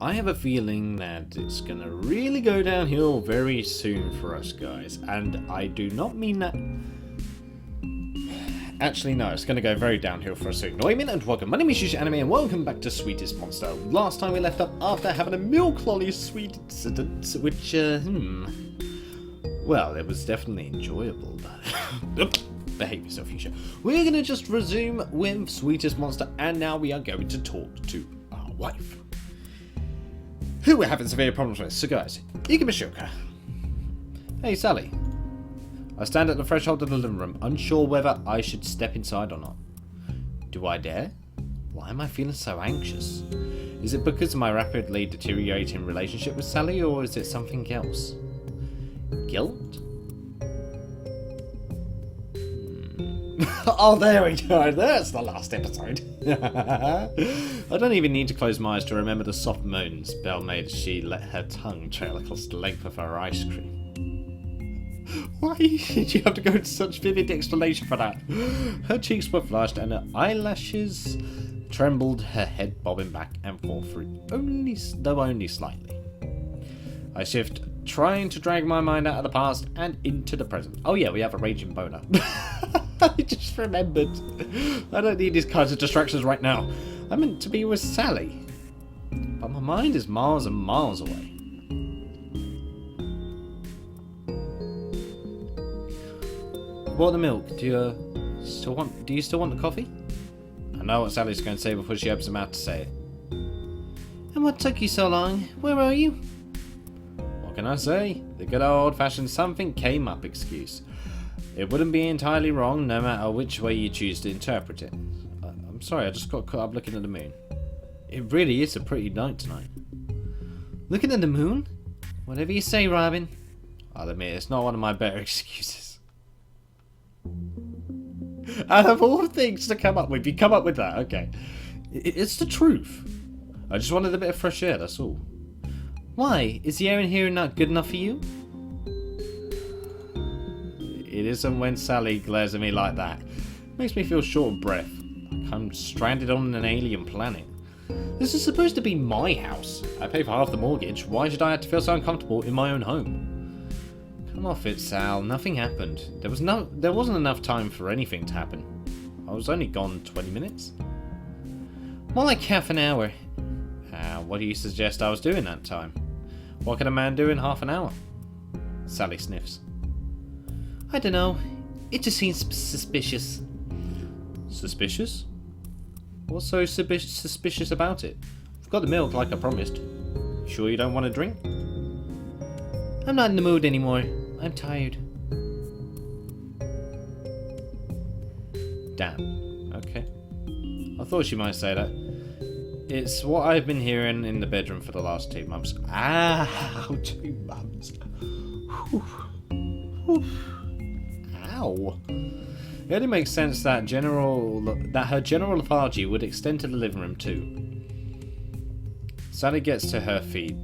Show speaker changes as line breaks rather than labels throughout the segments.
I have a feeling that it's gonna really go downhill very soon for us guys, and I do not mean that... Actually, no, it's gonna go very downhill for us soon. No, I mean, and welcome. My name is Yuusha Anime, and welcome back to Sweetest Monster. Last time we left up after having a milk lolly sweet incident, which, well, it was definitely enjoyable, but... Behave yourself, Yuusha. We're gonna just resume with Sweetest Monster, and now we are going to talk to our wife, who we're having severe problems with. So guys, Heikky. Hey Sally. I stand at the threshold of the living room, unsure whether I should step inside or not. Do I dare? Why am I feeling so anxious? Is it because of my rapidly deteriorating relationship with Sally, or is it something else? Guilt? Oh, there we go. That's the last episode. I don't even need to close my eyes to remember the soft moans Belle made as she let her tongue trail across the length of her ice cream. Why did you have to go into such vivid explanation for that? Her cheeks were flushed and her eyelashes trembled, her head bobbing back and forth, only slightly. I shift, trying to drag my mind out of the past and into the present. Oh yeah, we have a raging boner. I just remembered. I don't need these kinds of distractions right now. I'm meant to be with Sally, but my mind is miles and miles away. What the milk? Do you still want the coffee? I know what Sally's going to say before she opens her mouth to say it. And what took you so long? Where are you? What can I say? The good old-fashioned something came up excuse. It wouldn't be entirely wrong, no matter which way you choose to interpret it. I'm sorry, I just got caught up looking at the moon. It really is a pretty night tonight. Looking at the moon? Whatever you say, Robin. I'll admit, it's not one of my better excuses. Out of all things to come up with, you come up with that, okay. It's the truth. I just wanted a bit of fresh air, that's all. Why? Is the air in here not good enough for you? It isn't when Sally glares at me like that. It makes me feel short of breath, like I'm stranded on an alien planet. This is supposed to be my house. I pay for half the mortgage. Why should I have to feel so uncomfortable in my own home? Come off it, Sal. Nothing happened. There wasn't enough time for anything to happen. I was only gone 20 minutes. More like half an hour. What do you suggest I was doing that time? What can a man do in half an hour? Sally sniffs. I don't know. It just seems suspicious. Suspicious? What's so suspicious about it? I've got the milk like I promised. Sure you don't want a drink? I'm not in the mood anymore. I'm tired. Damn. Okay. I thought she might say that. It's what I've been hearing in the bedroom for the last 2 months. 2 months. Whew. Whew. Ow. It only makes sense that her general lethargy would extend to the living room too. Sally gets to her feet,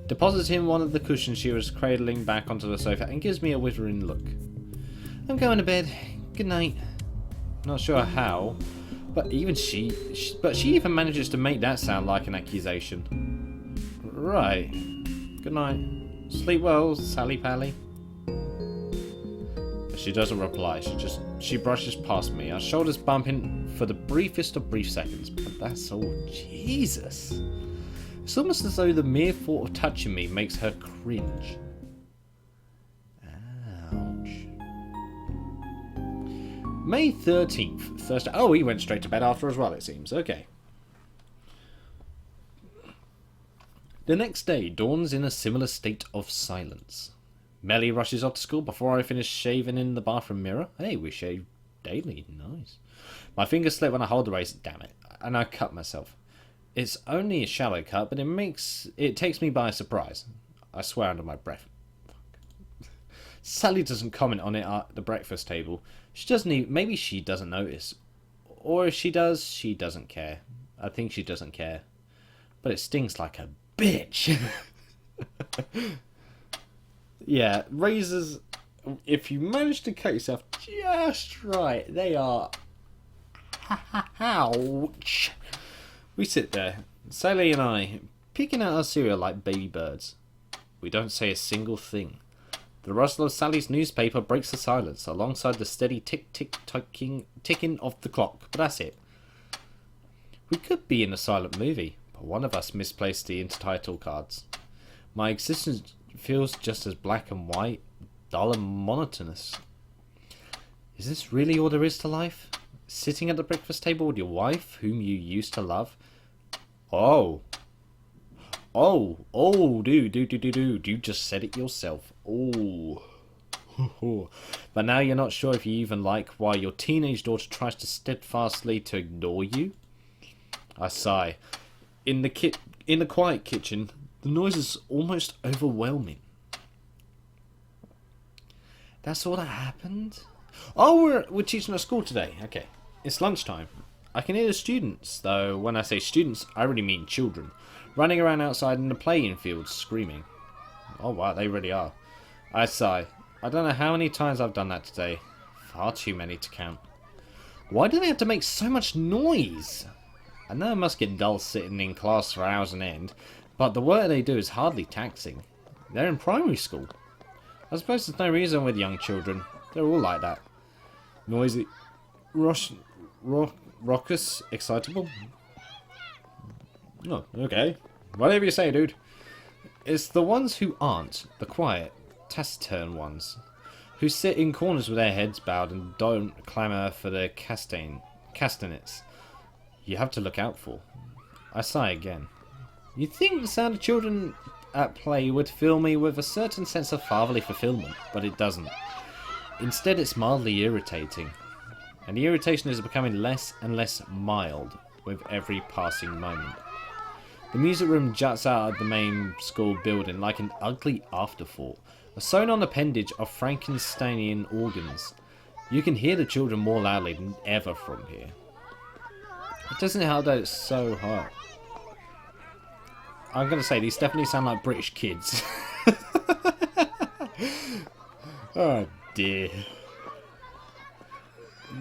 depositing one of the cushions she was cradling back onto the sofa, and gives me a withering look. I'm going to bed. Good night. Not sure how, but she even manages to make that sound like an accusation. Right. Good night. Sleep well, Sally Pally. She doesn't reply. She brushes past me, our shoulders bumping for the briefest of brief seconds. But that's all. Jesus. It's almost as though the mere thought of touching me makes her cringe. Ouch. May 13th, Thursday. Oh, he went straight to bed after as well, it seems. Okay. The next day dawns in a similar state of silence. Melly rushes off to school before I finish shaving in the bathroom mirror. Hey, we shave daily. Nice. My fingers slip when I hold the razor. Damn it. And I cut myself. It's only a shallow cut, but it takes me by surprise. I swear under my breath. Sally doesn't comment on it at the breakfast table. She doesn't even... Maybe she doesn't notice. Or if she does, she doesn't care. I think she doesn't care. But it stings like a bitch. Yeah, razors, if you manage to cut yourself just right, they are... Ouch. We sit there, Sally and I, picking out our cereal like baby birds. We don't say a single thing. The rustle of Sally's newspaper breaks the silence, alongside the steady ticking of the clock, but that's it. We could be in a silent movie, but one of us misplaced the intertitle cards. My existence feels just as black and white, dull and monotonous. Is this really all there is to life? Sitting at the breakfast table with your wife, whom you used to love? Oh, dude, you just said it yourself. Oh. But now you're not sure if you even like why your teenage daughter tries to steadfastly to ignore you? I sigh. In the quiet kitchen, the noise is almost overwhelming. That's all that happened? Oh, we're teaching at school today. Okay. It's lunchtime. I can hear the students, though when I say students, I really mean children, running around outside in the playing fields, screaming. Oh wow, they really are. I sigh. I don't know how many times I've done that today. Far too many to count. Why do they have to make so much noise? I know it must get dull sitting in class for hours on end, but the work they do is hardly taxing. They're in primary school. I suppose there's no reason with young children. They're all like that. Noisy, raucous, excitable. Oh, okay. Whatever you say, dude. It's the ones who aren't, the quiet, taciturn ones, who sit in corners with their heads bowed and don't clamour for their castanets. You have to look out for. I sigh again. You'd think the sound of children at play would fill me with a certain sense of fatherly fulfillment, but it doesn't. Instead, it's mildly irritating. And the irritation is becoming less and less mild with every passing moment. The music room juts out of the main school building like an ugly afterthought, a sewn-on appendage of Frankensteinian organs. You can hear the children more loudly than ever from here. It doesn't help that it's so hot. I'm going to say, these definitely sound like British kids. Oh dear.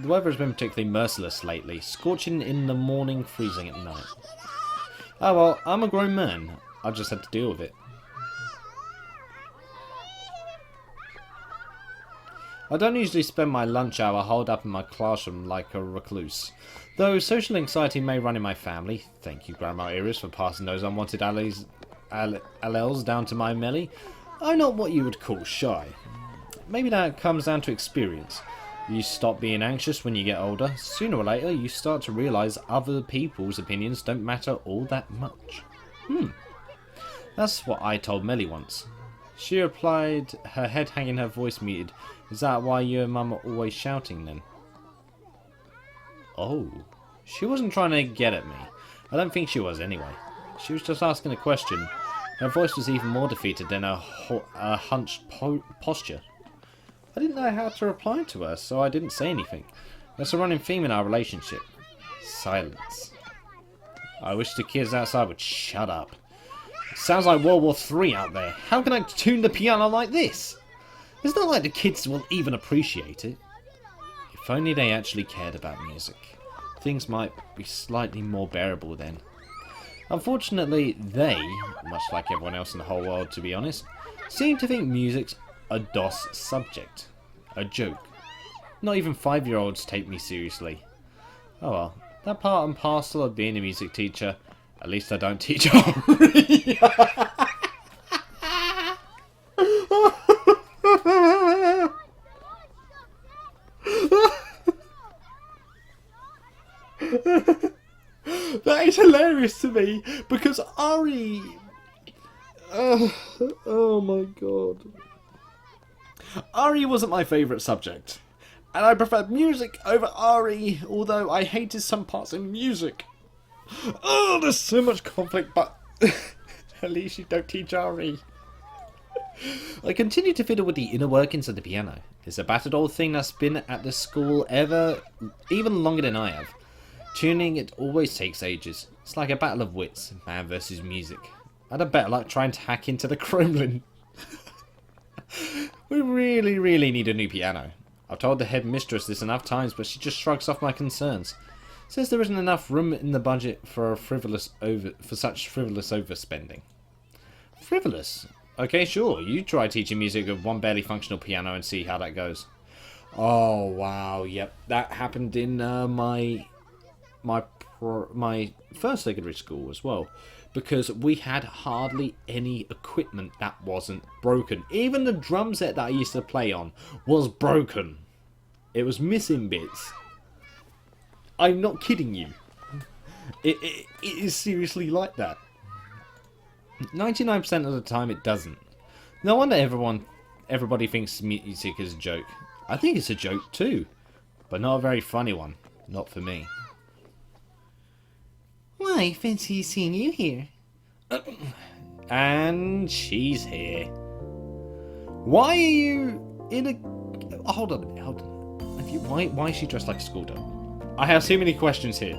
The weather has been particularly merciless lately, scorching in the morning, freezing at night. Oh well, I'm a grown man. I've just had to deal with it. I don't usually spend my lunch hour holed up in my classroom like a recluse. Though social anxiety may run in my family, thank you Grandma Iris for passing those unwanted alleles down to my Melly, I'm not what you would call shy. Maybe that comes down to experience. You stop being anxious when you get older. Sooner or later, you start to realise other people's opinions don't matter all that much. That's what I told Melly once. She replied, her head hanging, her voice muted. Is that why you and Mum are always shouting then? Oh, she wasn't trying to get at me. I don't think she was anyway. She was just asking a question. Her voice was even more defeated than her hunched posture. I didn't know how to reply to her, so I didn't say anything. That's a running theme in our relationship. Silence. I wish the kids outside would shut up. It sounds like World War III out there. How can I tune the piano like this? It's not like the kids will even appreciate it. If only they actually cared about music. Things might be slightly more bearable then. Unfortunately, they, much like everyone else in the whole world to be honest, seem to think music's a DOS subject. A joke. Not even 5-year-olds take me seriously. Oh well, that part and parcel of being a music teacher. At least I don't teach Ari. That is hilarious to me because Ari. Oh my god. Ari wasn't my favourite subject, and I preferred music over Ari, although I hated some parts in music. Oh, there's so much conflict, but at least you don't teach Ari. I continue to fiddle with the inner workings of the piano. It's a battered old thing that's been at the school even longer than I have. Tuning it always takes ages. It's like a battle of wits, man versus music. I'd have better luck trying to hack into the Kremlin. We really need a new piano. I've told the headmistress this enough times, but she just shrugs off my concerns. Says there isn't enough room in the budget for such frivolous overspending. Frivolous? Okay, sure. You try teaching music with one barely functional piano and see how that goes. Oh wow, yep, that happened in my first secondary school as well, because we had hardly any equipment that wasn't broken. Even the drum set that I used to play on was broken. It was missing bits. I'm not kidding you. It is seriously like that. 99% of the time it doesn't. No wonder everybody thinks music is a joke. I think it's a joke too, but not a very funny one. Not for me.
Why, fancy seeing you here.
And she's here. Why are you in a... hold on a minute, hold on. Why is she dressed like a schoolgirl? I have so many questions here.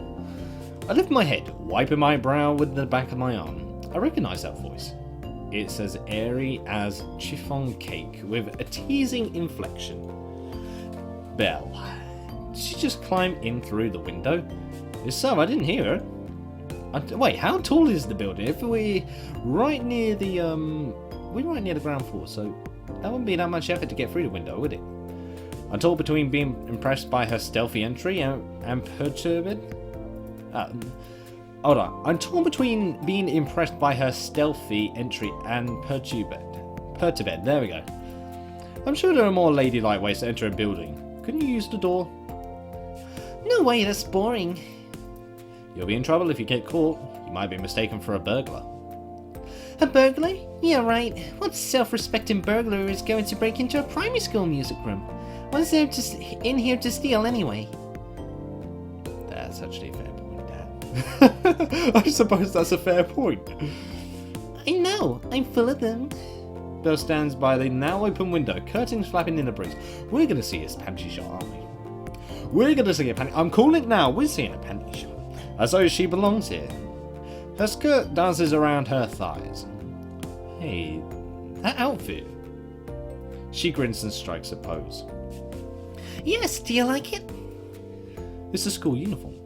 I lift my head, wiping my brow with the back of my arm. I recognise that voice. It's as airy as chiffon cake, with a teasing inflection. Belle. Did she just climb in through the window? If so, I didn't hear her. Wait, how tall is the building? If we're right near the ground floor, so that wouldn't be that much effort to get through the window, would it? I'm torn between being impressed by her stealthy entry and perturbed. Hold on. I'm torn between being impressed by her stealthy entry and perturbed. There we go. I'm sure there are more ladylike ways to enter a building. Couldn't you use the door?
No way, that's boring.
You'll be in trouble if you get caught. You might be mistaken for a burglar.
A burglar? Yeah, right. What self-respecting burglar is going to break into a primary school music room? What's there in here to steal anyway?
That's actually a fair point, Dad. I suppose that's a fair point.
I know, I'm full of them.
Belle stands by the now open window, curtains flapping in the breeze. We're gonna see his panty shot, aren't we? We're gonna see a panty... I'm calling it now, we're seeing a panty shot. As though she belongs here. Her skirt dances around her thighs. Hey, that outfit. She grins and strikes a pose.
Yes, do you like it?
It's a school uniform.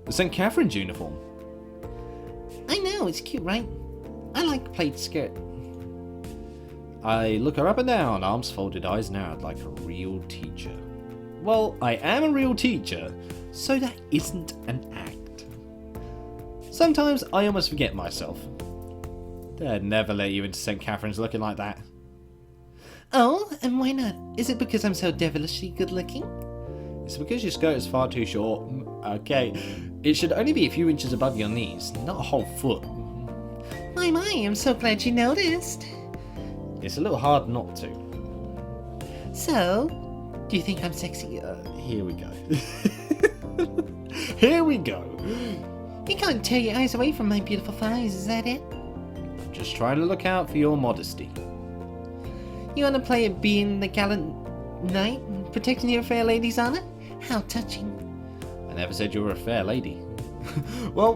The St. Catherine's uniform.
I know, it's cute, right? I like a plaid skirt.
I look her up and down, arms folded, eyes narrowed like a real teacher. Well, I am a real teacher, so that isn't an act. Sometimes I almost forget myself. They'd never let you into St. Catherine's looking like that.
Oh, and why not? Is it because I'm so devilishly good looking?
It's because your skirt is far too short. Okay, it should only be a few inches above your knees, not a whole foot.
My, I'm so glad you noticed.
It's a little hard not to.
So, do you think I'm sexy?
Here we go. Here we go.
You can't tear your eyes away from my beautiful thighs, is that it?
I'm just trying to look out for your modesty.
You want to play at being the gallant knight, protecting your fair lady's honor? How touching.
I never said you were a fair lady. Well,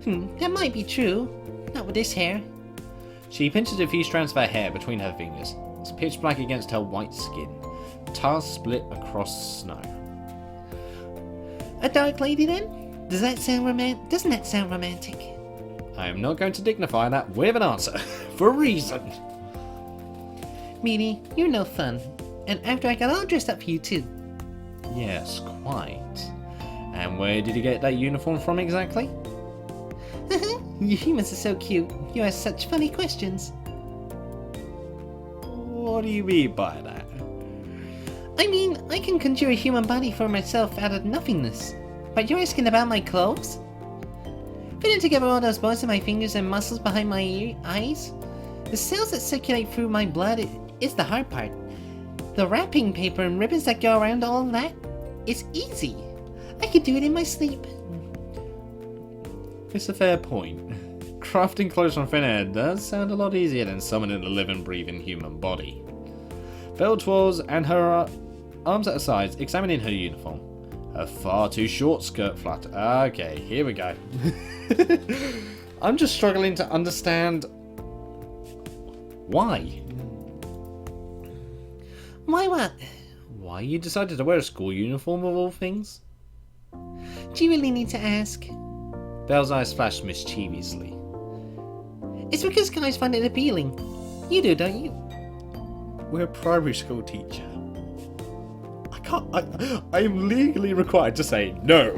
That might be true. Not with this hair.
She pinches a few strands of her hair between her fingers. It's pitch black against her white skin. Tar split across snow.
A dark lady then? Doesn't that sound romantic?
I am not going to dignify that with an answer. For a reason.
Meanie, you're no fun. And after I got all dressed up for you too.
Yes, quite. And where did you get that uniform from exactly?
You humans are so cute. You ask such funny questions.
What do you mean by that?
I mean, I can conjure a human body for myself out of nothingness. But you're asking about my clothes? Fitting together all those bones in my fingers and muscles behind my eyes? The cells that circulate through my blood is the hard part. The wrapping paper and ribbons that go around all that? It's easy. I could do it in my sleep.
It's a fair point. Crafting clothes from thin air does sound a lot easier than summoning a living, breathing human body. Belle twirls and her arms at her sides, examining her uniform. Her far too short skirt flutter. Okay, here we go. I'm just struggling to understand why.
Why what?
Why you decided to wear a school uniform of all things?
Do you really need to ask?
Belle's eyes flashed mischievously.
It's because guys find it appealing. You do, don't you?
We're a primary school teacher. I am legally required to say no.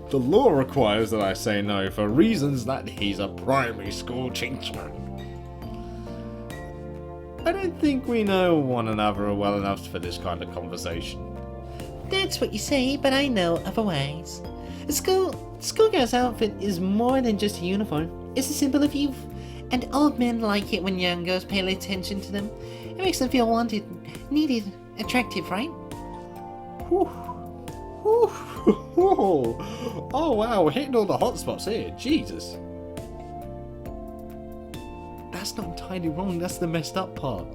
The law requires that I say no for reasons that he's a primary school teacher. I don't think we know one another well enough for this kind of conversation.
That's what you say, but I know otherwise. A schoolgirl's outfit is more than just a uniform. It's a symbol of youth, and old men like it when young girls pay attention to them. It makes them feel wanted, needed, attractive, right?
Whew. Whew. Oh wow, we're hitting all the hot spots here. Jesus. That's not entirely wrong, that's the messed up part.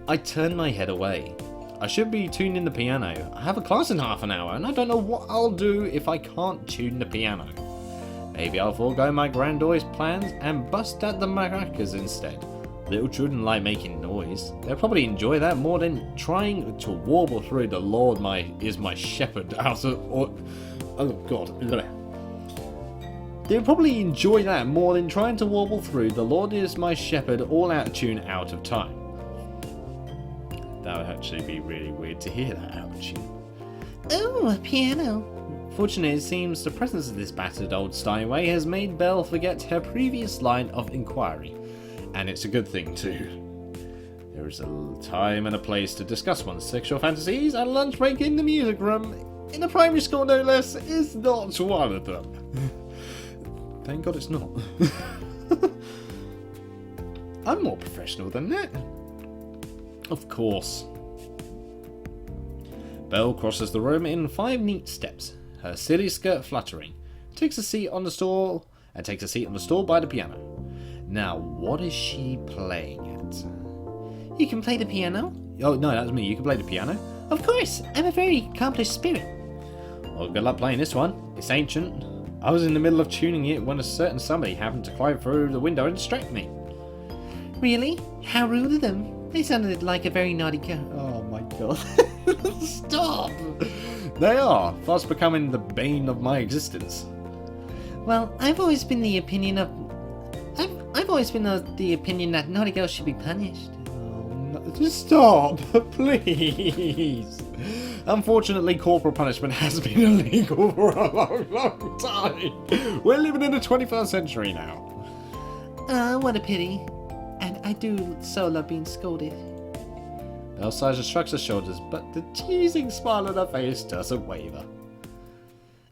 I turned my head away. I should be tuning the piano. I have a class in half an hour, and I don't know what I'll do if I can't tune the piano. Maybe I'll forego my grandiose plans and bust out the maracas instead. Little children like making noise. They'll probably enjoy that more than trying to warble through the Lord is my shepherd out of... oh god. They'll probably enjoy that more than trying to warble through the Lord is my shepherd all out of tune, out of time. That would actually be really weird to hear that out of tune.
Oh, a piano.
Fortunately, it seems the presence of this battered old Steinway has made Belle forget her previous line of inquiry. And it's a good thing too. There is a time and a place to discuss one's sexual fantasies, and lunch break in the music room, in a primary school no less, is not one of them. Thank God it's not. I'm more professional than that. Of course. Belle crosses the room in 5 neat steps, her silly skirt fluttering, takes a seat on the stool by the piano. Now, what is she playing at?
You can play the piano?
Oh, no, that's me. You can play the piano?
Of course, I'm a very accomplished spirit.
Well, good luck playing this one. It's ancient. I was in the middle of tuning it when a certain somebody happened to climb through the window and distract me.
Really? How rude of them. They sounded like a very naughty girl.
Oh my god. Stop! They are, fast becoming the bane of my existence.
Well, I've always been of the opinion that naughty girls should be punished.
Oh, no, just stop, please. Unfortunately, corporal punishment has been illegal for a long, long time. We're living in the 21st century now.
What a pity. And I do so love being scolded.
Belle sighs shrugs her shoulders, but the teasing smile on her face doesn't waver.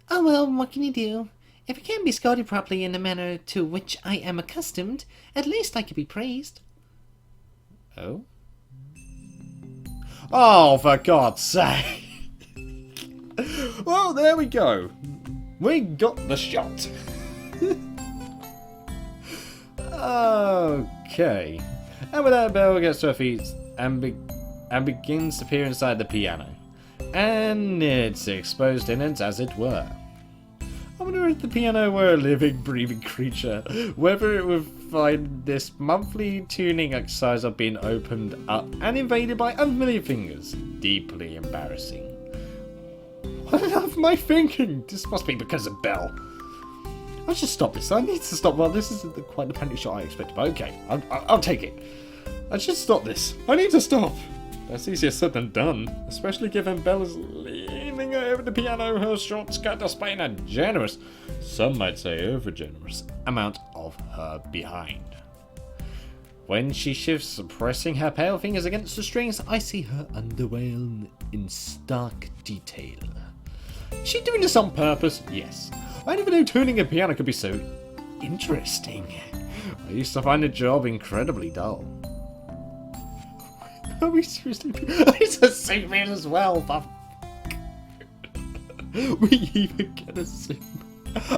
Oh well, what can you do? If I can't be scolded properly in the manner to which I am accustomed, at least I can be praised.
Oh? Oh, for God's sake! Well, there we go. We got the shot. Okay. And with that, Belle gets to her feet and begins to peer inside the piano. And its exposed innards, as it were. I wonder if the piano were a living, breathing creature, whether it would find this monthly tuning exercise of being opened up and invaded by unfamiliar fingers deeply embarrassing. What am I thinking? This must be because of Belle. I should stop this. I need to stop. Well, this isn't quite the panic shot I expected, but okay, I'll take it. I should stop this. I need to stop. That's easier said than done, especially given Belle is leaning over the piano, her short skirt displaying a generous, some might say over-generous, amount of her behind. When she shifts, pressing her pale fingers against the strings, I see her underwear in stark detail. Is she doing this on purpose? Yes. I never knew tuning a piano could be so interesting. I used to find the job incredibly dull. Are we seriously? It's a segment as well, but we even get a segment.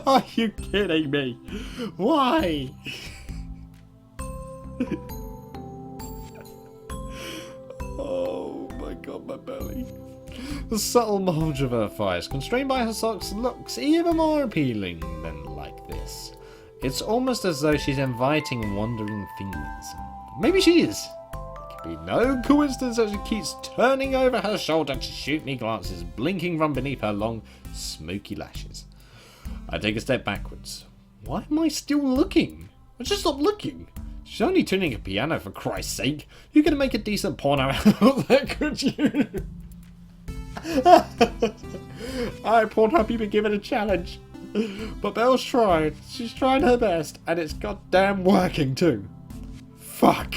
Are you kidding me? Why? Oh my god, my belly. The subtle bulge of her thighs, constrained by her socks, looks even more appealing than like this. It's almost as though she's inviting wandering fingers. Maybe she is. Be no coincidence that she keeps turning over her shoulder to shoot me glances blinking from beneath her long, smoky lashes. I take a step backwards. Why am I still looking? I just stopped looking. She's only tuning a piano, for Christ's sake. You could make a decent porno out of that, could you? Alright, Pornhub, you've been given a challenge. But Belle's tried. She's trying her best, and it's goddamn working too. Fuck.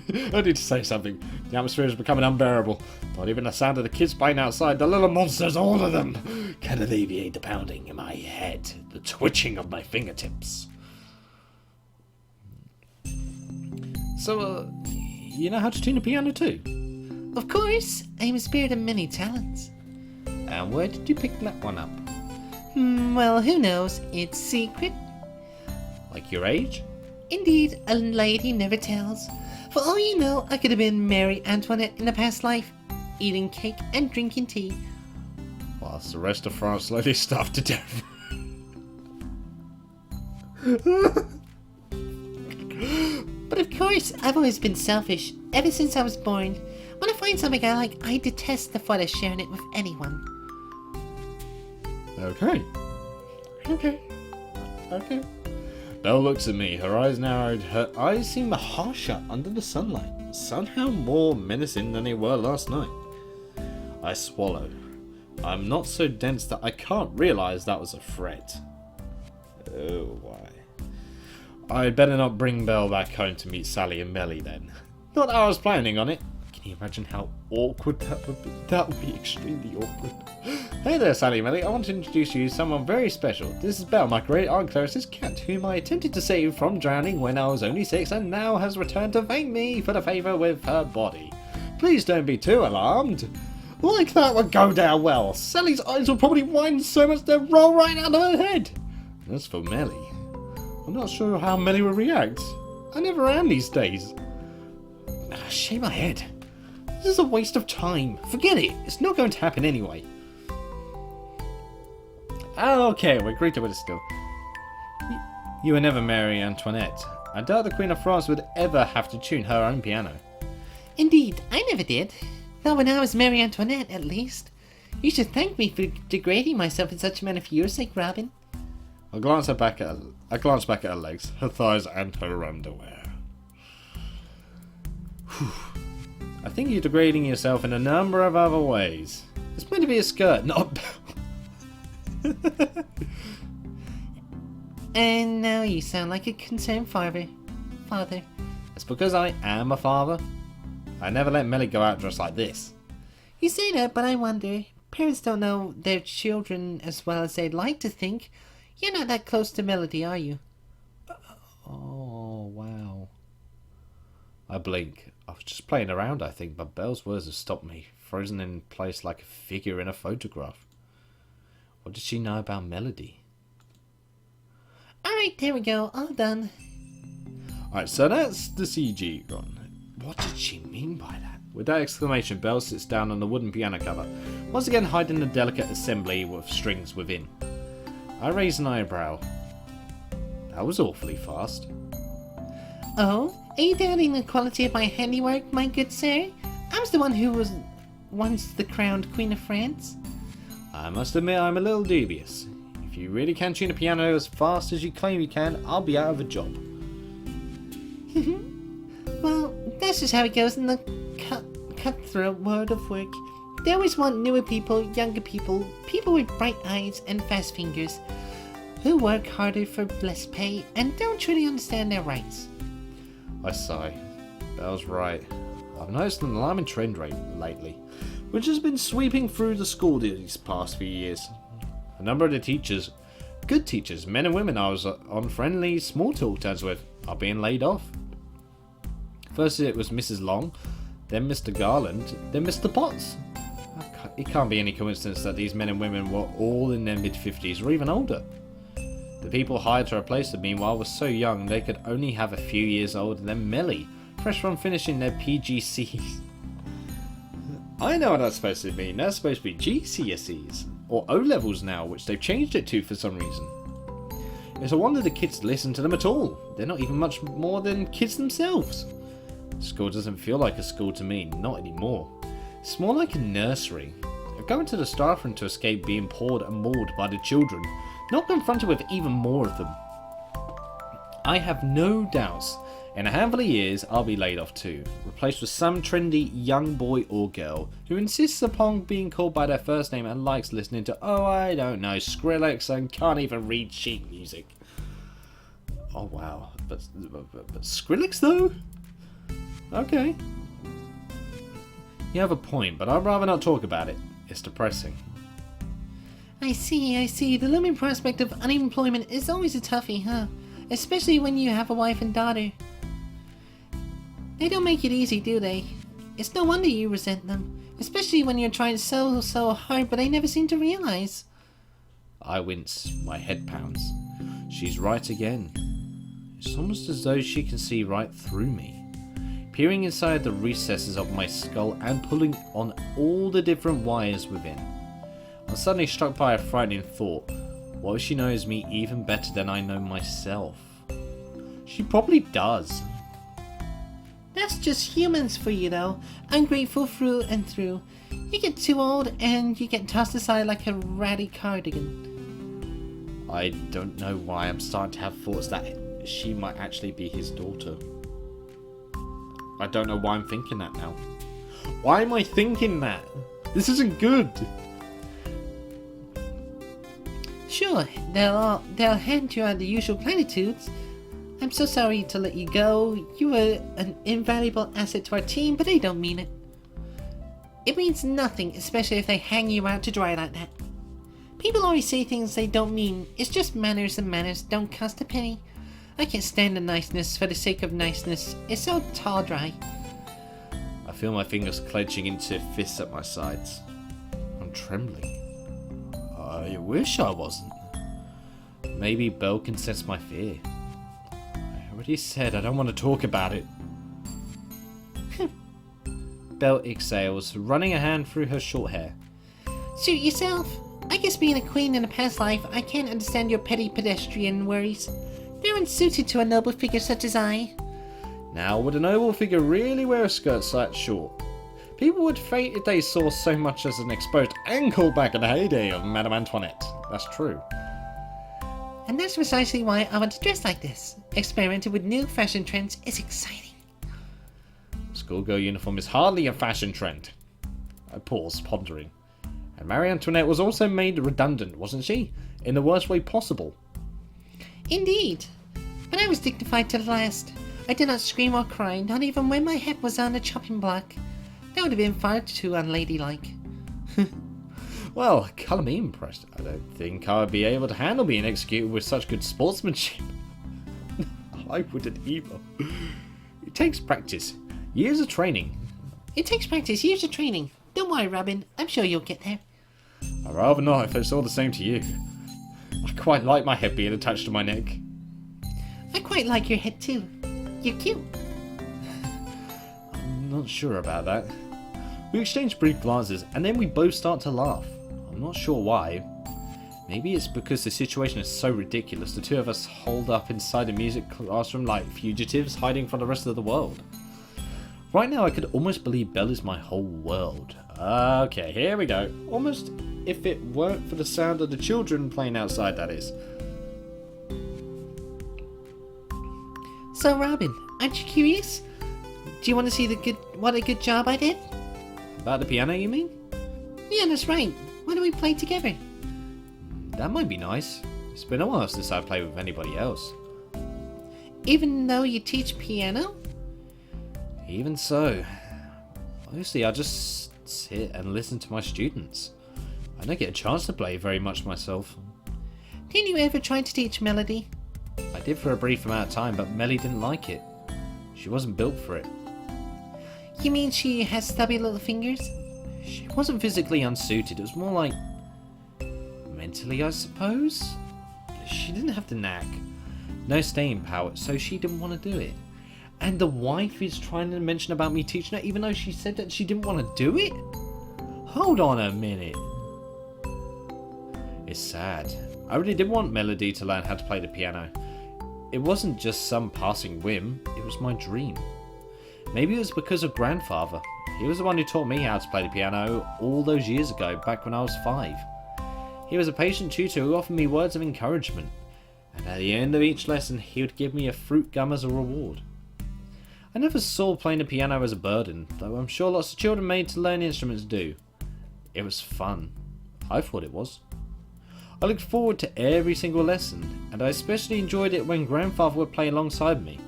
I need to say something. The atmosphere is becoming unbearable. Not even the sound of the kids playing outside, the little monsters, all of them, can alleviate the pounding in my head, the twitching of my fingertips. So, you know how to tune a piano too?
Of course, I am a spirit of many talents.
And where did you pick that one up?
Well, who knows? It's secret.
Like your age?
Indeed, a lady never tells. For all you know, I could have been Marie Antoinette in a past life, eating cake and drinking tea.
Whilst the rest of France slowly starved to death.
But of course, I've always been selfish, ever since I was born. When I find something I like, I detest the thought of sharing it with anyone.
Okay. Belle looks at me, her eyes narrowed, her eyes seem harsher under the sunlight, somehow more menacing than they were last night. I swallow. I'm not so dense that I can't realise that was a threat. Oh, why? I'd better not bring Belle back home to meet Sally and Melly then. Not that I was planning on it. Can you imagine how awkward that would be? That would be extremely awkward. Hey there, Sally and Melly. I want to introduce you to someone very special. This is Belle, my great aunt Clarice's cat, whom I attempted to save from drowning when I was only 6 and now has returned to thank me for the favour with her body. Please don't be too alarmed. Like that would go down well. Sally's eyes will probably widen so much they'll roll right out of her head. As for Melly, I'm not sure how Melly will react. I never am these days. Shave my head. This is a waste of time. Forget it. It's not going to happen anyway. Okay, we agreed to it still. You were never Marie Antoinette. I doubt the Queen of France would ever have to tune her own piano.
Indeed, I never did. Not when I was Marie Antoinette, at least. You should thank me for degrading myself in such a manner for your sake, Robin.
I glance back at her legs, her thighs, and her underwear. Whew. I think you're degrading yourself in a number of other ways. It's meant to be a skirt, not a belt.
And now you sound like a concerned father.
It's because I am a father. I never let Melly go out dressed like this.
You say that, but I wonder. Parents don't know their children as well as they'd like to think. You're not that close to Melody, are you?
Oh, wow. I blink. I was just playing around, I think, but Belle's words have stopped me, frozen in place like a figure in a photograph. What does she know about Melody?
Alright, there we go. All done.
Alright, so that's the CG gone. What did she mean by that? With that exclamation, Belle sits down on the wooden piano cover, once again hiding the delicate assembly with strings within. I raise an eyebrow. That was awfully fast.
Oh, are you doubting the quality of my handiwork, my good sir? I was the one who was once the crowned Queen of France.
I must admit I'm a little dubious. If you really can tune a piano as fast as you claim you can, I'll be out of a job.
Well, that's just how it goes in the cutthroat world of work. They always want newer people, younger people, people with bright eyes and fast fingers, who work harder for less pay and don't truly understand their rights.
I sigh. Belle's right. I've noticed an alarming trend rate lately, which has been sweeping through the school these past few years. A number of the teachers, good teachers, men and women I was on friendly small talk terms with, are being laid off. First it was Mrs. Long, then Mr. Garland, then Mr. Potts. It can't be any coincidence that these men and women were all in their mid-50s or even older. The people hired to replace them, meanwhile, were so young they could only have a few years older than Melly, fresh from finishing their PGCs. I know what that's supposed to mean. That's supposed to be GCSEs, or O-levels now, which they've changed it to for some reason. It's a wonder the kids listen to them at all. They're not even much more than kids themselves. School doesn't feel like a school to me, not anymore. It's more like a nursery. I go into the staff room to escape being poured and mauled by the children, not confronted with even more of them. I have no doubts, in a handful of years I'll be laid off too, replaced with some trendy young boy or girl who insists upon being called by their first name and likes listening to, oh I don't know, Skrillex and can't even read sheet music. Oh wow, but Skrillex though? Okay. You have a point, but I'd rather not talk about it. It's depressing.
I see. The looming prospect of unemployment is always a toughie, huh? Especially when you have a wife and daughter. They don't make it easy, do they? It's no wonder you resent them. Especially when you're trying so hard, but they never seem to realize.
I wince. My head pounds. She's right again. It's almost as though she can see right through me, peering inside the recesses of my skull and pulling on all the different wires within. I'm suddenly struck by a frightening thought. What if she knows me even better than I know myself? She probably does.
That's just humans for you though, ungrateful through and through. You get too old and you get tossed aside like a ratty cardigan.
I don't know why I'm starting to have thoughts that she might actually be his daughter. I don't know why I'm thinking that now. Why am I thinking that? This isn't good.
Sure, they'll hand you out the usual platitudes. I'm so sorry to let you go. You were an invaluable asset to our team, but they don't mean it. It means nothing, especially if they hang you out to dry like that. People always say things they don't mean. It's just manners, and manners don't cost a penny. I can't stand the niceness for the sake of niceness. It's so tall dry.
I feel my fingers clenching into fists at my sides. I'm trembling. I wish I wasn't. Maybe Belle can sense my fear. I already said I don't want to talk about it. Belle exhales, running a hand through her short hair.
Suit yourself. I guess being a queen in a past life, I can't understand your petty pedestrian worries. They're unsuited to a noble figure such as I.
Now, would a noble figure really wear a skirt that short? People would faint if they saw so much as an exposed ankle back in the heyday of Madame Antoinette. That's true.
And that's precisely why I want to dress like this. Experimenting with new fashion trends is exciting.
Schoolgirl uniform is hardly a fashion trend. I pause, pondering. And Marie Antoinette was also made redundant, wasn't she? In the worst way possible.
Indeed. But I was dignified to the last. I did not scream or cry, not even when my head was on the chopping block. That would have been far too unladylike.
Well, colour me impressed. I don't think I would be able to handle being executed with such good sportsmanship. I wouldn't either. It takes practice. Years of training.
It takes practice, years of training. Don't worry, Robin. I'm sure you'll get there.
I'd rather not if it's all the same to you. I quite like my head being attached to my neck.
I quite like your head too. You're cute.
I'm not sure about that. We exchange brief glances and then we both start to laugh. I'm not sure why. Maybe it's because the situation is so ridiculous the two of us hold up inside a music classroom like fugitives hiding from the rest of the world. Right now I could almost believe Belle is my whole world. Okay, here we go. Almost if it weren't for the sound of the children playing outside, that is.
So Robin, aren't you curious? Do you want to see what a good job I did?
About the piano, you mean?
Yeah, that's right. Why don't we play together?
That might be nice. It's been a while since I played with anybody else.
Even though you teach piano?
Even so. Mostly I just sit and listen to my students. I don't get a chance to play very much myself.
Didn't you ever try to teach Melody?
I did for a brief amount of time, but Melly didn't like it. She wasn't built for it.
You mean she has stubby little fingers?
She wasn't physically unsuited, it was more like... mentally, I suppose? She didn't have the knack. No staying power, so she didn't want to do it. And the wife is trying to mention about me teaching her even though she said that she didn't want to do it? Hold on a minute. It's sad. I really did want Melody to learn how to play the piano. It wasn't just some passing whim, it was my dream. Maybe it was because of grandfather. He was the one who taught me how to play the piano all those years ago, back when I was 5. He was a patient tutor who offered me words of encouragement, and at the end of each lesson he would give me a fruit gum as a reward. I never saw playing the piano as a burden, though I'm sure lots of children made to learn instruments do. It was fun. I thought it was. I looked forward to every single lesson, and I especially enjoyed it when grandfather would play alongside me.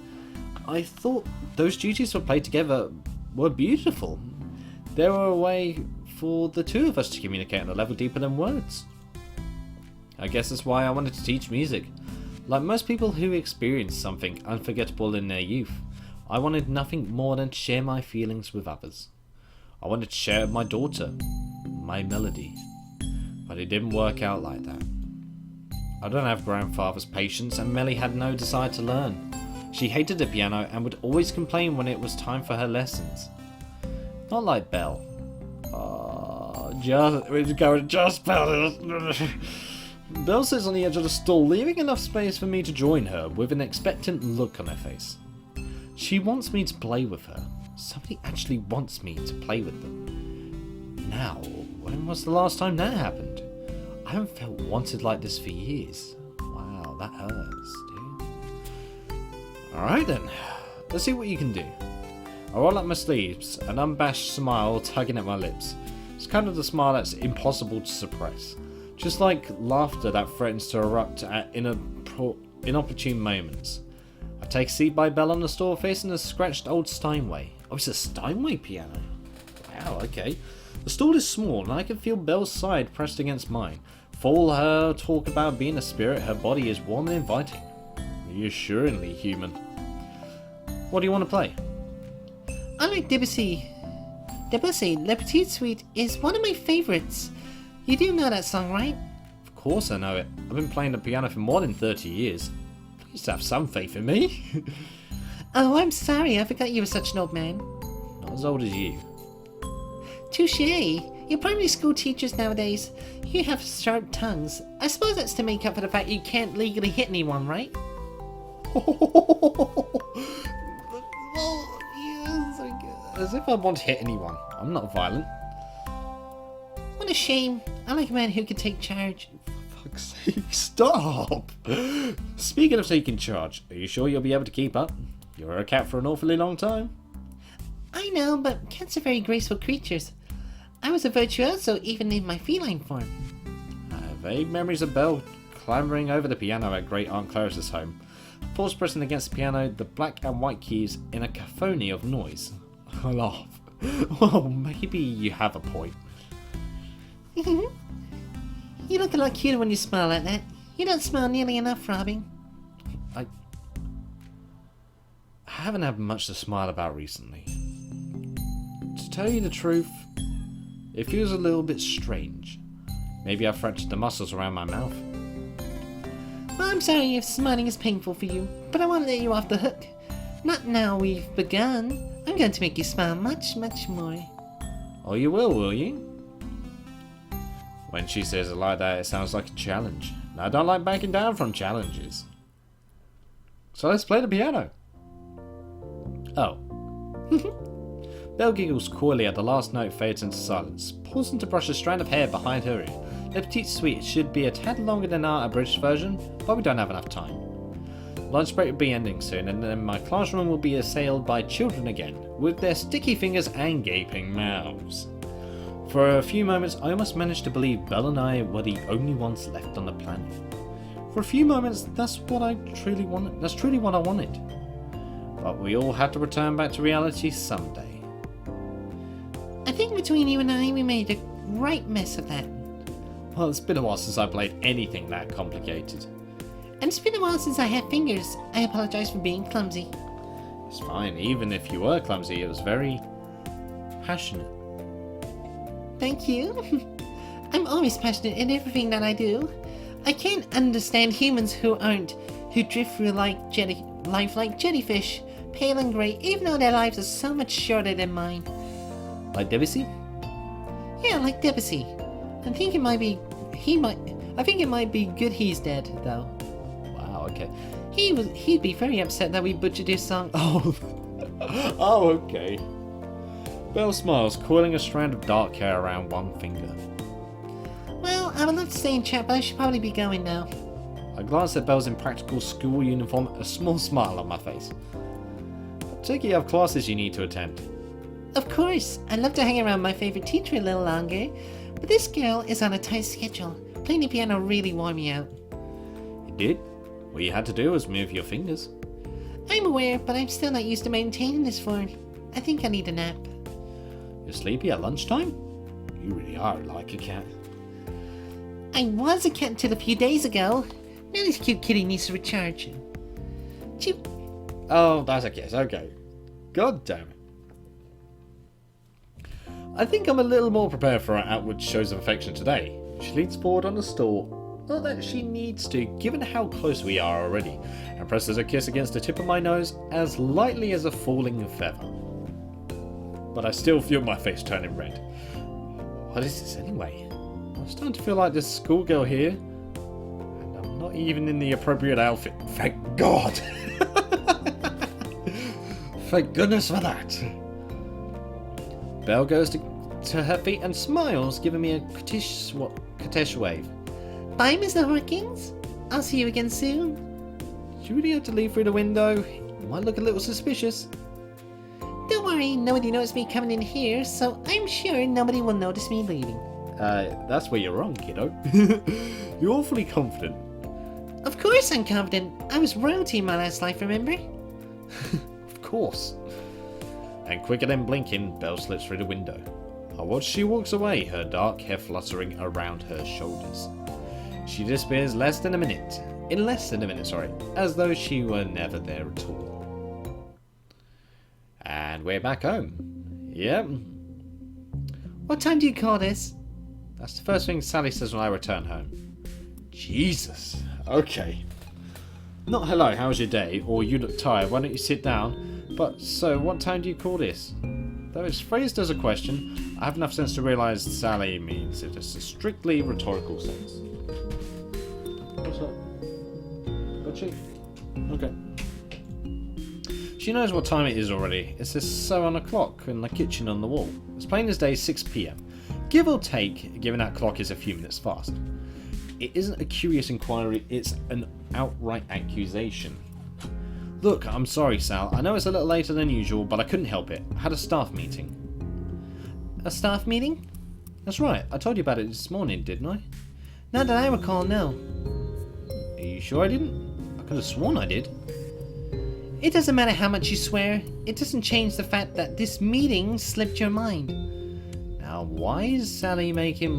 I thought those duties we played together were beautiful. They were a way for the two of us to communicate on a level deeper than words. I guess that's why I wanted to teach music. Like most people who experience something unforgettable in their youth, I wanted nothing more than to share my feelings with others. I wanted to share with my daughter my melody, but it didn't work out like that. I don't have grandfather's patience, and Melly had no desire to learn. She hated the piano and would always complain when it was time for her lessons. Not like Belle. Just Belle. Belle sits on the edge of the stall, leaving enough space for me to join her, with an expectant look on her face. She wants me to play with her. Somebody actually wants me to play with them. Now, when was the last time that happened? I haven't felt wanted like this for years. Wow, that hurts, dude. Alright then, let's see what you can do. I roll up my sleeves, an unabashed smile tugging at my lips. It's kind of the smile that's impossible to suppress. Just like laughter that threatens to erupt at inopportune moments. I take a seat by Belle on the store facing a scratched old Steinway. Oh, it's a Steinway piano. Wow, okay. The stall is small and I can feel Belle's side pressed against mine. For all her talk about being a spirit, her body is warm and inviting. Reassuringly human. What do you want to play?
I like Debussy. Debussy, Le Petit Suite is one of my favorites. You do know that song, right?
Of course I know it. I've been playing the piano for more than 30 years. Please have some faith in me.
Oh, I'm sorry. I forgot you were such an old man.
Not as old as you.
Touché. You're primary school teachers nowadays. You have sharp tongues. I suppose that's to make up for the fact you can't legally hit anyone, right?
Well, yes, I guess. As if I want to hit anyone. I'm not violent.
What a shame. I like a man who can take charge.
For fuck's sake, stop! Speaking of taking charge, are you sure you'll be able to keep up? You were a cat for an awfully long time.
I know, but cats are very graceful creatures. I was a virtuoso even in my feline form.
I have vague memories of Belle clambering over the piano at Great Aunt Clarissa's home. Paws pressing against the piano, the black and white keys in a cacophony of noise. I laugh. Well, maybe you have a point.
You look a lot cuter when you smile like that. You don't smile nearly enough, Robin.
I haven't had much to smile about recently. To tell you the truth, it feels a little bit strange. Maybe I fractured the muscles around my mouth.
Well, I'm sorry if smiling is painful for you, but I won't let you off the hook. Not now we've begun. I'm going to make you smile much, much more.
Oh, you will you? When she says it like that, it sounds like a challenge. And I don't like backing down from challenges. So let's play the piano. Oh. Belle giggles coyly at the last note fades into silence, pausing to brush a strand of hair behind her ear. Le Petit Suite should be a tad longer than our abridged version, but we don't have enough time. Lunch break will be ending soon, and then my classroom will be assailed by children again, with their sticky fingers and gaping mouths. For a few moments, I almost managed to believe Belle and I were the only ones left on the planet. For a few moments, that's what I truly wanted. That's truly what I wanted. But we all had to return back to reality someday.
I think between you and I, we made a right mess of that.
Well, it's been a while since I played anything that complicated.
And it's been a while since I had fingers. I apologize for being clumsy.
It's fine, even if you were clumsy, it was very passionate.
Thank you. I'm always passionate in everything that I do. I can't understand humans who drift through life like jellyfish, pale and grey, even though their lives are so much shorter than mine.
Like Debussy?
Yeah, like Debussy. I think it might be good he's dead, though.
Wow, okay.
He'd be very upset that we butchered his song.
Oh, Oh, okay. Belle smiles, coiling a strand of dark hair around one finger.
Well, I would love to stay and chat, but I should probably be going now.
I glance at Belle's impractical school uniform, a small smile on my face. I take it you have classes you need to attend.
Of course, I'd love to hang around my favorite teacher a little longer, but this girl is on a tight schedule. Playing the piano really wore me out.
It did? All you had to do was move your fingers.
I'm aware, but I'm still not used to maintaining this form. I think I need a nap.
You're sleepy at lunchtime? You really are like a cat.
I was a cat until a few days ago. Now this cute kitty needs to recharge. Choo.
Oh, that's a kiss, okay. God damn it. I think I'm a little more prepared for our outward shows of affection today. She leans forward on the stool, not that she needs to, given how close we are already, and presses a kiss against the tip of my nose as lightly as a falling feather. But I still feel my face turning red. What is this anyway? I'm starting to feel like this schoolgirl here, and I'm not even in the appropriate outfit. Thank God! Thank goodness for that! Belle goes to her feet and smiles, giving me a coquettish wave.
Bye, Mr. Hawkins. I'll see you again soon.
Do you really have to leave through the window? You might look a little suspicious.
Don't worry, nobody noticed me coming in here, so I'm sure nobody will notice me leaving.
That's where you're wrong, kiddo. You're awfully confident.
Of course I'm confident. I was royalty in my last life, remember?
Of course. And quicker than blinking, Belle slips through the window. I watch she walks away, her dark hair fluttering around her shoulders. She disappears in less than a minute, as though she were never there at all. And we're back home. Yep.
What time do you call this?
That's the first thing Sally says when I return home. Jesus. Okay. Not hello, how's your day? Or you look tired, why don't you sit down? But, so, what time do you call this? Though it's phrased as a question, I have enough sense to realise Sally means it is a strictly rhetorical sense. What's up? Got you? Okay. She knows what time it is already. It says so on a clock in the kitchen on the wall. It's plain as day 6 PM. Give or take, given that clock is a few minutes fast. It isn't a curious inquiry, it's an outright accusation. Look, I'm sorry, Sal. I know it's a little later than usual, but I couldn't help it. I had a staff meeting.
A staff meeting?
That's right. I told you about it this morning, didn't I?
Not that I recall, no.
Are you sure I didn't? I could have sworn I did.
It doesn't matter how much you swear. It doesn't change the fact that this meeting slipped your mind.
Now, why is Sally making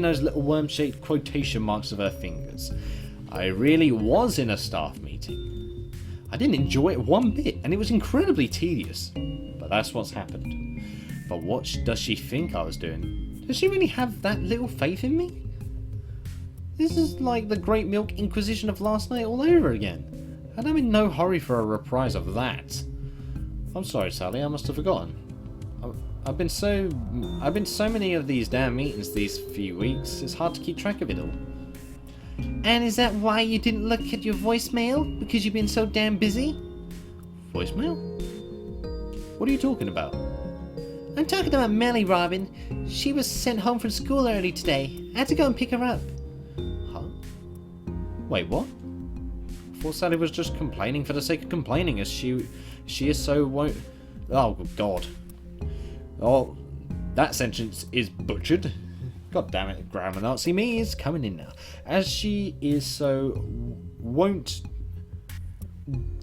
those little worm-shaped quotation marks of her fingers? I really was in a staff meeting. I didn't enjoy it one bit, and it was incredibly tedious. But that's what's happened. But what does she think I was doing? Does she really have that little faith in me? This is like the Great Milk Inquisition of last night all over again. And I'm in no hurry for a reprise of that. I'm sorry, Sally, I must have forgotten. I've been so many of these damn meetings these few weeks, it's hard to keep track of it all.
And is that why you didn't look at your voicemail? Because you've been so damn busy?
Voicemail? What are you talking about?
I'm talking about Melly, Robin. She was sent home from school early today. I had to go and pick her up.
Huh? Wait, what? I thought Sally was just complaining for the sake of complaining, as she is so won't... Oh, God. Oh, that sentence is butchered. God damn it, grammar Nazi me is coming in now. As she is so wont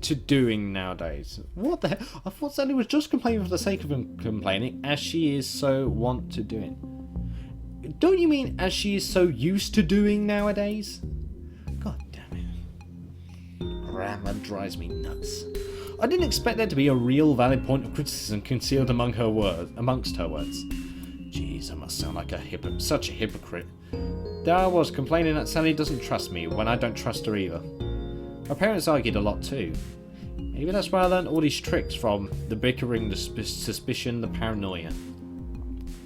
to doing nowadays. What the hell? I thought Sally was just complaining for the sake of complaining, as she is so wont to doing. Don't you mean as she is so used to doing nowadays? God damn it. Grammar drives me nuts. I didn't expect there to be a real valid point of criticism concealed amongst her words. Jeez, I must sound like such a hypocrite. There I was, complaining that Sally doesn't trust me when I don't trust her either. My parents argued a lot too. Maybe that's where I learned all these tricks from. The bickering, the suspicion, the paranoia.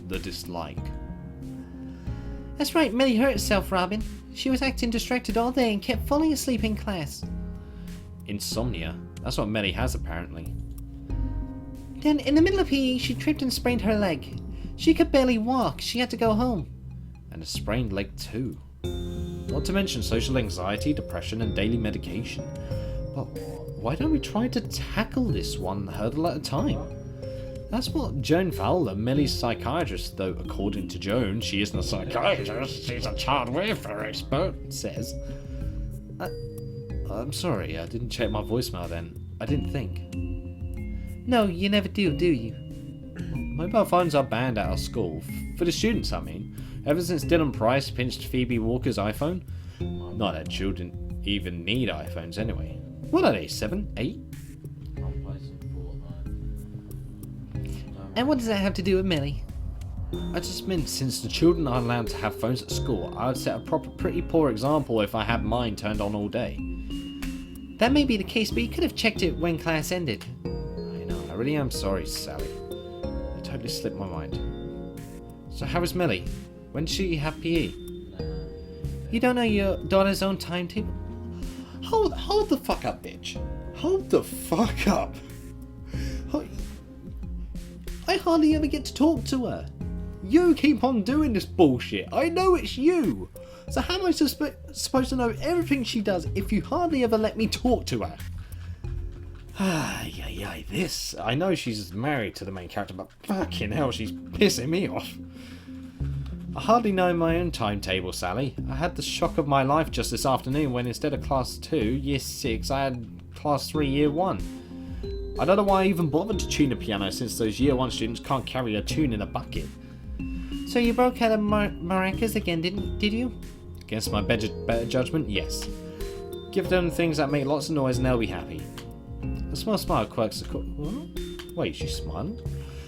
The dislike.
That's right, Millie hurt herself, Robin. She was acting distracted all day and kept falling asleep in class.
Insomnia? That's what Melly has, apparently.
Then, in the middle of PE, she tripped and sprained her leg. She could barely walk. She had to go home.
And a sprained leg too. Not to mention social anxiety, depression and daily medication. But why don't we try to tackle this one hurdle at a time? That's what Joan Fowler, Millie's psychiatrist, though according to Joan, she isn't a psychiatrist, she's a child welfare expert, says. I'm sorry, I didn't check my voicemail then. I didn't think.
No, you never do you?
Mobile phones are banned at our school. For the students, I mean. Ever since Dylan Price pinched Phoebe Walker's iPhone. Not that children even need iPhones anyway. What are they, 7? 8?
And what does that have to do with Millie?
I just meant since the children are allowed to have phones at school, I would set a pretty poor example if I had mine turned on all day.
That may be the case, but you could have checked it when class ended.
I know, I really am sorry, Sally. It totally slipped my mind. So how is Millie? When does she have PE?
You don't know your daughter's own timetable?
Hold the fuck up, bitch. Hold the fuck up. I hardly ever get to talk to her. You keep on doing this bullshit. I know it's you. So how am I supposed to know everything she does if you hardly ever let me talk to her? This. I know she's married to the main character, but fucking hell, she's pissing me off. I hardly know my own timetable, Sally. I had the shock of my life just this afternoon when instead of class 2, year 6, I had class 3, year 1. I don't know why I even bothered to tune a piano since those year 1 students can't carry a tune in a bucket.
So you broke out of maracas again, did you?
Against my better judgment, yes. Give them things that make lots of noise and they'll be happy. A small smile quirks the what? Wait, she's smiling?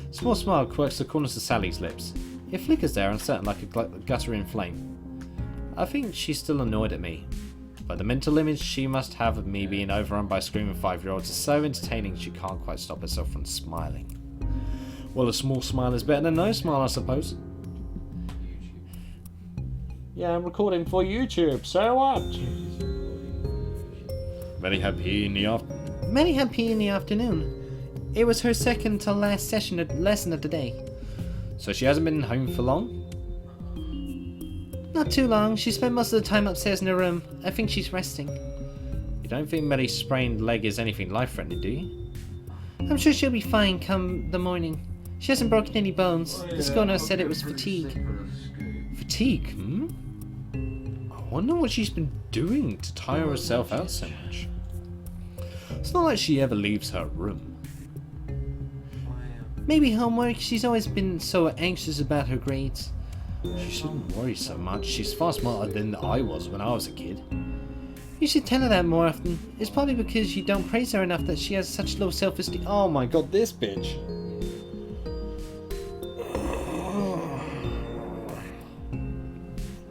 A small smile quirks the corners of Sally's lips. It flickers there uncertain like a gutter in flame. I think she's still annoyed at me. But the mental image she must have of me being overrun by screaming 5-year-olds is so entertaining she can't quite stop herself from smiling. Well, a small smile is better than no smile, I suppose. Yeah, I'm recording for YouTube, so what? Millie had PE in the afternoon.
Millie had PE in the afternoon. It was her second to last lesson of the day.
So she hasn't been home for long?
Not too long. She spent most of the time upstairs in her room. I think she's resting.
You don't think Millie's sprained leg is anything life-threatening, do you?
I'm sure she'll be fine come the morning. She hasn't broken any bones. The school nurse said it was fatigue.
Fatigue, I wonder what she's been doing to tire herself out so much. It's not like she ever leaves her room.
Maybe homework. She's always been so anxious about her grades.
She shouldn't worry so much. She's far smarter than I was when I was a kid.
You should tell her that more often. It's probably because you don't praise her enough that she has such low self-esteem.
Oh my god, this bitch.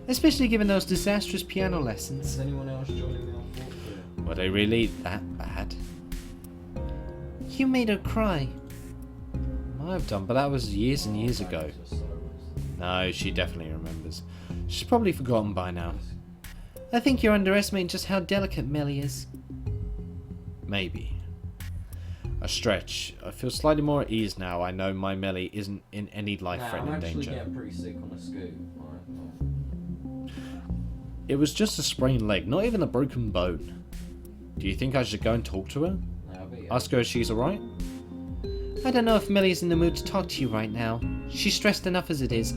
Especially given those disastrous piano lessons.
Is anyone else joining me on board?
Were they really that bad?
You made her cry.
Might have done, but that was years and years ago. No, she definitely remembers. She's probably forgotten by now.
I think you're underestimating just how delicate Millie is.
Maybe. A stretch. I feel slightly more at ease now. I know my Millie isn't in any life-threatening danger.
I'm actually getting pretty sick on a scoot.
It was just a sprained leg, not even a broken bone. Do you think I should go and talk to her? Ask her if she's alright?
I don't know if Millie's in the mood to talk to you right now. She's stressed enough as it is.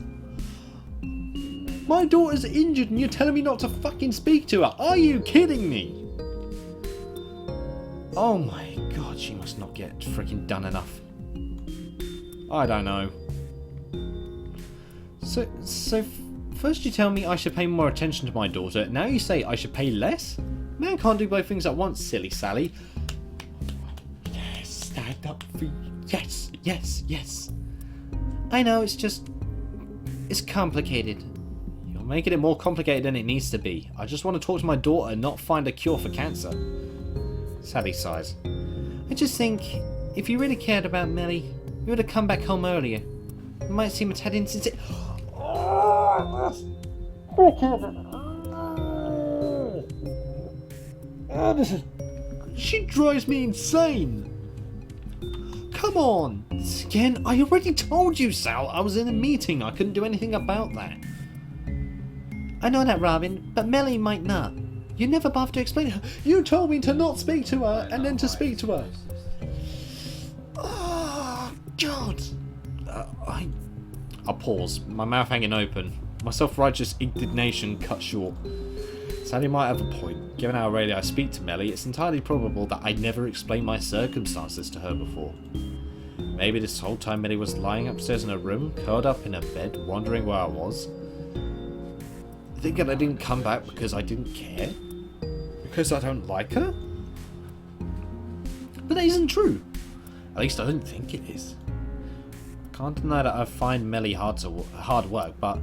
My daughter's injured and you're telling me not to fucking speak to her. Are you kidding me? Oh my god, she must not get freaking done enough. I don't know. So first you tell me I should pay more attention to my daughter, now you say I should pay less? Man can't do both things at once, silly Sally. Yes, stand up for you. Yes, yes, yes.
I know, it's complicated.
You're making it more complicated than it needs to be. I just want to talk to my daughter and not find a cure for cancer. Sally sighs.
I just think, if you really cared about Millie, you would have come back home earlier. It might seem a tad insincere.
She drives me insane. Come on! Again, I already told you, Sal. I was in a meeting. I couldn't do anything about that.
I know that, Robin, but Melly might not. You never bothered to explain her.
You told me to not speak to her and then to speak to her. Oh, God. I pause, my mouth hanging open. My self-righteous indignation cut short. Sally might have a point. Given how rarely I speak to Melly, it's entirely probable that I never explained my circumstances to her before. Maybe this whole time Melly was lying upstairs in her room, curled up in her bed, wondering where I was. Thinking I didn't come back because I didn't care? Because I don't like her? But that isn't true. At least I don't think it is. Can't deny that I find Melly hard work, but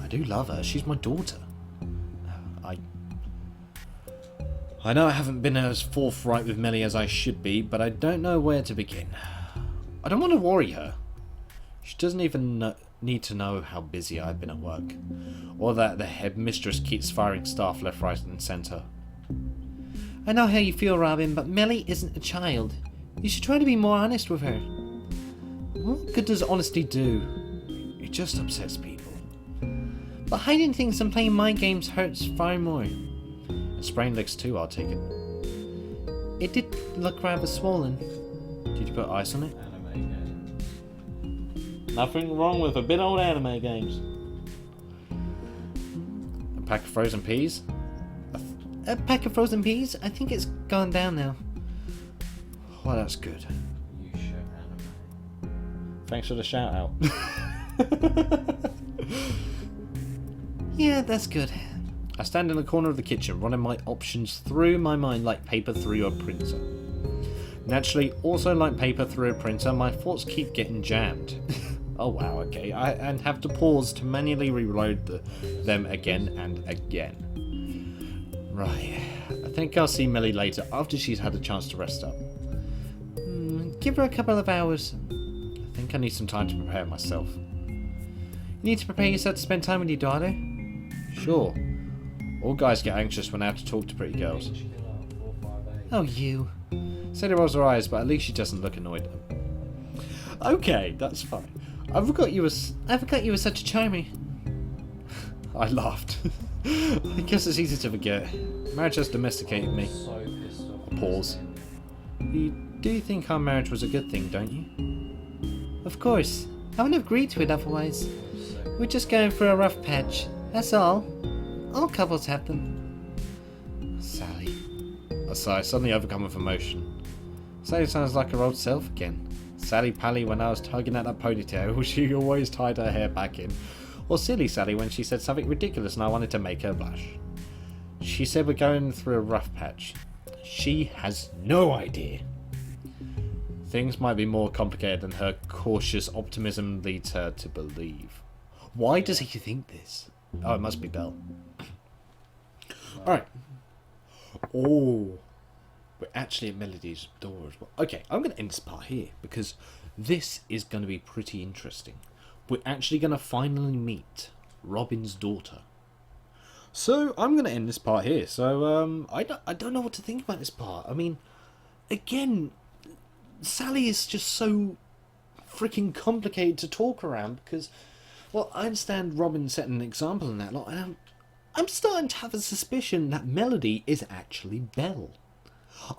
I do love her. She's my daughter. I know I haven't been as forthright with Melly as I should be, but I don't know where to begin. I don't want to worry her. She doesn't even need to know how busy I've been at work, or that the headmistress keeps firing staff left, right and centre.
I know how you feel, Robin, but Melly isn't a child. You should try to be more honest with her.
What good does honesty do? It just upsets people.
But hiding things and playing mind games hurts far more.
And sprained legs too, I'll take it.
It did look rather swollen.
Did you put ice on it?
Anime game.
Nothing wrong with a bit old anime games. A pack of frozen peas?
A pack of frozen peas? I think it's gone down now.
Well, that's good.
Yuusha anime.
Thanks for the shout out.
Yeah, that's good.
I stand in the corner of the kitchen, running my options through my mind like paper through a printer. Naturally, also like paper through a printer, my thoughts keep getting jammed. Oh wow, okay. And have to pause to manually reload them again and again. Right. I think I'll see Melly later after she's had a chance to rest up.
Give her a couple of hours.
I think I need some time to prepare myself.
You need to prepare yourself to spend time with your daughter.
Sure. All guys get anxious when I have to talk to pretty girls.
Oh, you.
Sadie rolls her eyes, but at least she doesn't look annoyed. Okay, that's fine. I forgot you were
such a charmer.
I laughed. I guess it's easy to forget. Marriage has domesticated me.
So pissed off.
A pause. You do think our marriage was a good thing, don't you?
Of course. I wouldn't have agreed to it otherwise. We're just going through a rough patch. That's all. All couples have them.
Sally. A sigh, suddenly overcome with emotion. Sally sounds like her old self again. Sally Pally when I was tugging at that ponytail, she always tied her hair back in. Or silly Sally when she said something ridiculous and I wanted to make her blush. She said we're going through a rough patch. She has no idea. Things might be more complicated than her cautious optimism leads her to believe. Why does he think this? Oh, it must be Belle. Alright. Oh. We're actually at Melody's door as well. Okay, I'm going to end this part here because this is going to be pretty interesting. We're actually going to finally meet Robin's daughter. So, I'm going to end this part here. So, I don't know what to think about this part. I mean, again, Sally is just so freaking complicated to talk around because, well, I understand Robin setting an example in that lot, and I'm starting to have a suspicion that Melody is actually Belle.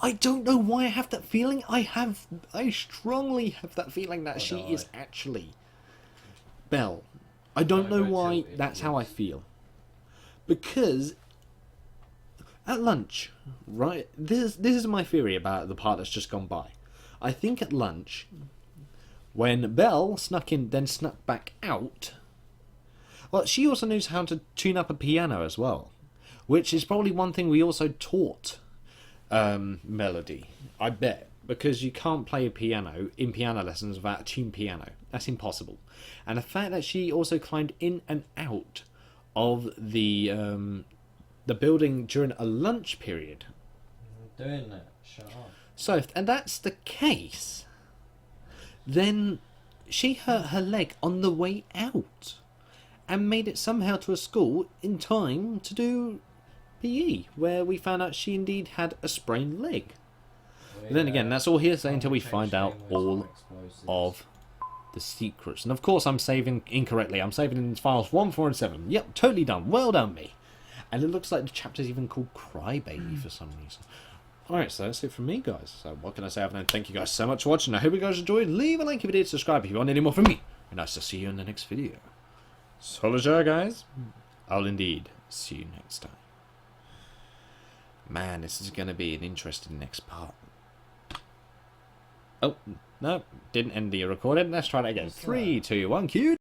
I don't know why I have that feeling. I strongly have that feeling that she is actually Belle. I don't know why that's how I feel. Because at lunch, right, this is my theory about the part that's just gone by. I think at lunch, when Belle snuck in, then snuck back out, well, she also knows how to tune up a piano as well, which is probably one thing we also taught Melody, I bet, because you can't play a piano in piano lessons without a tuned piano. That's impossible. And the fact that she also climbed in and out of the building during a lunch period.
I'm doing that. Shut up.
So, if that's the case, then she hurt her leg on the way out and made it somehow to a school in time to do PE, where we found out she indeed had a sprained leg. But then again, that's all hearsay until we find out all of the secrets. And of course, I'm saving incorrectly. I'm saving in files 1, 4, and 7. Yep, totally done. Well done, me. And it looks like the chapter's even called Crybaby for some reason. Alright, so that's it from me, guys. So what can I say other than thank you guys so much for watching. I hope you guys enjoyed. Leave a like if you did, subscribe if you want any more from me. And nice to see you in the next video. Solitaire, guys. I'll indeed see you next time. Man, this is going to be an interesting next part. Oh, no, didn't end the recording. Let's try that again. 3, 2, 1, cue.